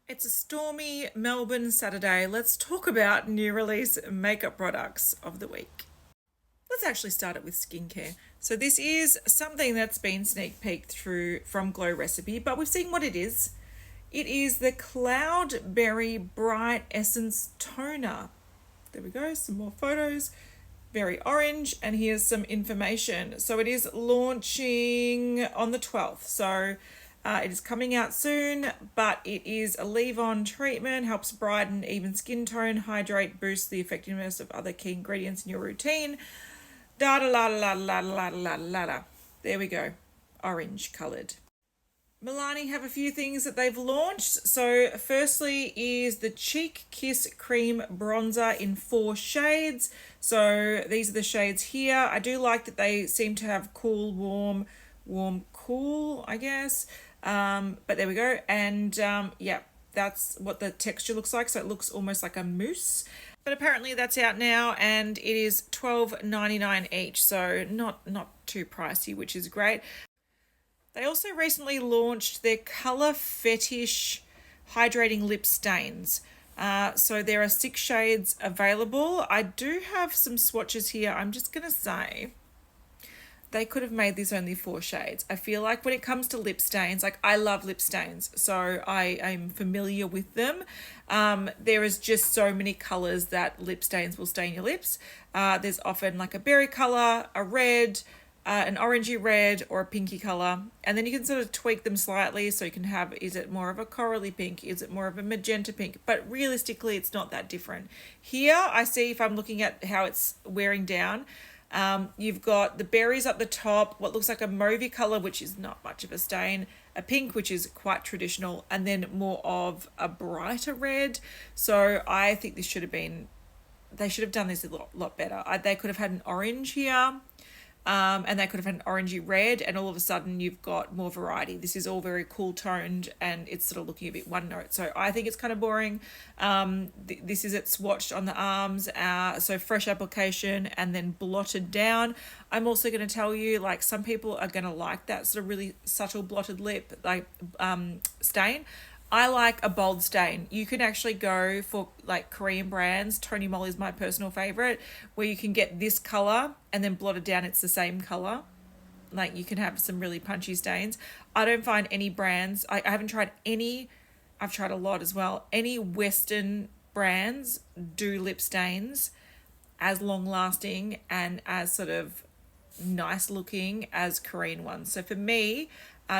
It's a stormy Melbourne Saturday. Let's talk about new release makeup products of the week. Let's actually start it with skincare. So this is something that's been sneak peeked through from Glow Recipe, but we've seen what it is. It is the Cloudberry Bright Essence Toner. There we go, some more photos. Very orange, and here's some information. So it is launching on the 12th. So it is coming out soon, but it is a leave-on treatment, helps brighten even skin tone, hydrate, boost the effectiveness of other key ingredients in your routine. Da da la la la la la la la. There we go, orange coloured. Milani have a few things that they've launched. So firstly is the Cheek Kiss Cream Bronzer in 4 shades. So these are the shades here. I do like that they seem to have cool, warm, warm, cool, I guess. But there we go. And yeah, that's what the texture looks like. So it looks almost like a mousse. But apparently that's out now, and it is $12.99 each. So not too pricey, which is great. They also recently launched their Colour Fetish Hydrating Lip Stains. So there are 6 shades available. I do have some swatches here. I'm just going to say they could have made this only 4 shades. I feel like when it comes to lip stains, like I love lip stains, so I'm familiar with them. There is just so many colors that lip stains will stain your lips. There's often like a berry color, a red, an orangey red, or a pinky color, and then you can sort of tweak them slightly. So you can have, is it more of a corally pink, is it more of a magenta pink, but realistically it's not that different. Here I see, if I'm looking at how it's wearing down, you've got the berries up the top, what looks like a mauvey color, which is not much of a stain, a pink, which is quite traditional, and then more of a brighter red. So I think this should have been, they should have done this a lot better. They could have had an orange here, and they could have had an orangey red, and all of a sudden you've got more variety. This is all very cool toned, and it's sort of looking a bit one note. So I think it's kind of boring. This is it swatched on the arms, so fresh application and then blotted down. I'm also going to tell you, like, some people are going to like that sort of really subtle blotted lip, like stain. I like a bold stain. You can actually go for like Korean brands. Tony Moly is my personal favorite, where you can get this color and then blot it down. It's the same color. Like, you can have some really punchy stains. I don't find any brands, I haven't tried any, I've tried a lot as well. Any Western brands do lip stains as long lasting and as sort of nice looking as Korean ones. So for me,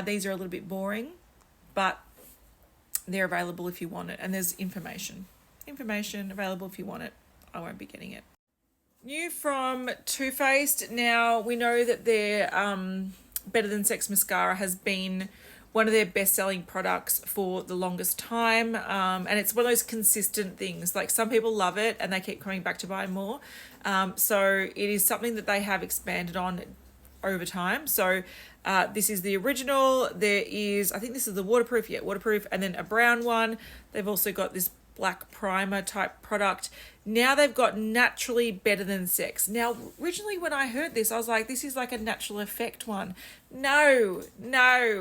these are a little bit boring, but they're available if you want it, and there's information available if you want it. I won't be getting it. New from Too Faced. Now we know that their Better Than Sex mascara has been one of their best-selling products for the longest time, and it's one of those consistent things. Like, some people love it and they keep coming back to buy more. So it is something that they have expanded on over time. So this is the original. There is, I think this is the waterproof, and then a brown one. They've also got this black primer type product. Now they've got Naturally Better Than Sex. Now, originally when I heard this, I was like, this is like a natural effect one. No,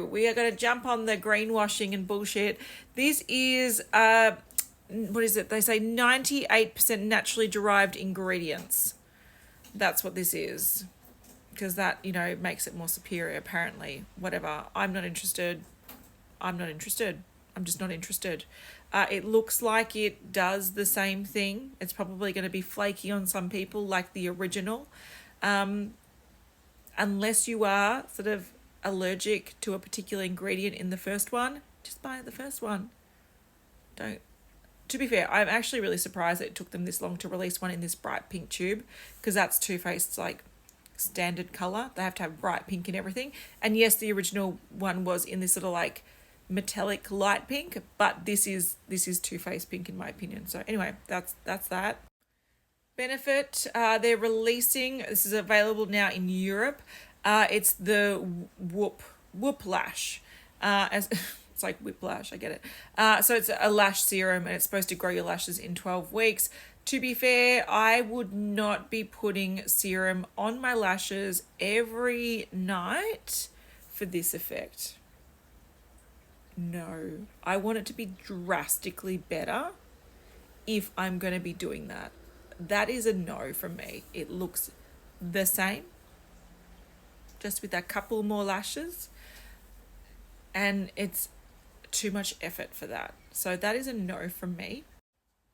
we are going to jump on the greenwashing and bullshit. This is, what is it? They say 98% naturally derived ingredients. That's what this is. Because that, makes it more superior, apparently. Whatever. I'm not interested. I'm just not interested. It looks like it does the same thing. It's probably going to be flaky on some people, like the original. Unless you are sort of allergic to a particular ingredient in the first one, just buy the first one. Don't. To be fair, I'm actually really surprised that it took them this long to release one in this bright pink tube, because that's Too Faced's like standard color. They have to have bright pink and everything. And yes, the original one was in this sort of like metallic light pink, but this is Too Faced pink in my opinion. So anyway, that's that. Benefit, they're releasing, this is available now in Europe. It's the Whoop Lash. As it's like whiplash, I get it. So it's a lash serum, and it's supposed to grow your lashes in 12 weeks. To be fair, I would not be putting serum on my lashes every night for this effect. No. I want it to be drastically better if I'm going to be doing that. That is a no from me. It looks the same, just with a couple more lashes, and it's too much effort for that. So that is a no from me.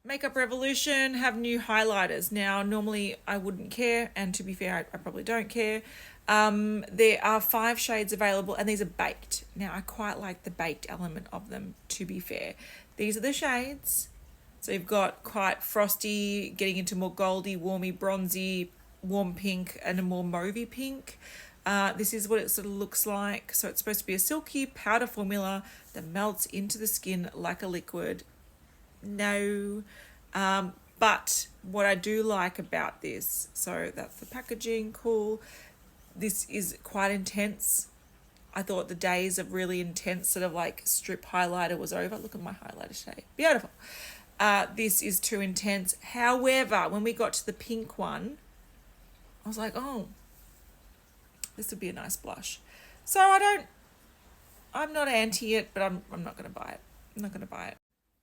Makeup Revolution have new highlighters. Now, normally I wouldn't care, and to be fair, I probably don't care. There are 5 shades available, and these are baked. Now, I quite like the baked element of them, to be fair. These are the shades. So you've got quite frosty, getting into more goldy, warmy, bronzy, warm pink, and a more mauvey pink. This is what it sort of looks like. So it's supposed to be a silky powder formula that melts into the skin like a liquid. No. But what I do like about this, so that's the packaging, cool. This is quite intense. I thought the days of really intense sort of like strip highlighter was over. Look at my highlighter today. Beautiful. This is too intense. However, when we got to the pink one, I was like, oh, this would be a nice blush. So I'm not anti it, but I'm not going to buy it. I'm not going to buy it.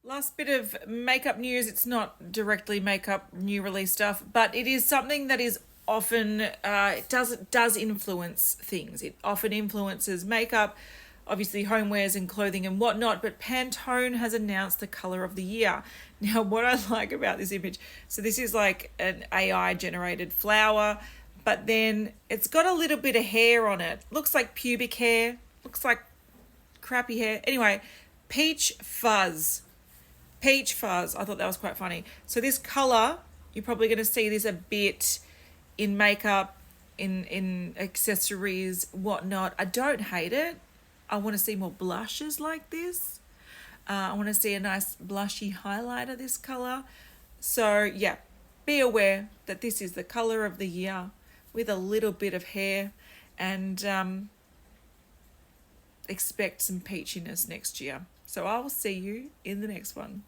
Last bit of makeup news. It's not directly makeup new release stuff, but it is something that is often, it does influence things. It often influences makeup, obviously homewares and clothing and whatnot, but Pantone has announced the color of the year. Now, what I like about this image, so this is like an AI generated flower, but then it's got a little bit of hair on it. Looks like pubic hair, looks like crappy hair. Anyway, Peach Fuzz. Peach Fuzz. I thought that was quite funny. So this color, you're probably going to see this a bit in makeup, in accessories, whatnot. I don't hate it. I want to see more blushes like this. I want to see a nice blushy highlighter this color. So yeah, be aware that this is the color of the year with a little bit of hair, and expect some peachiness next year. So I will see you in the next one.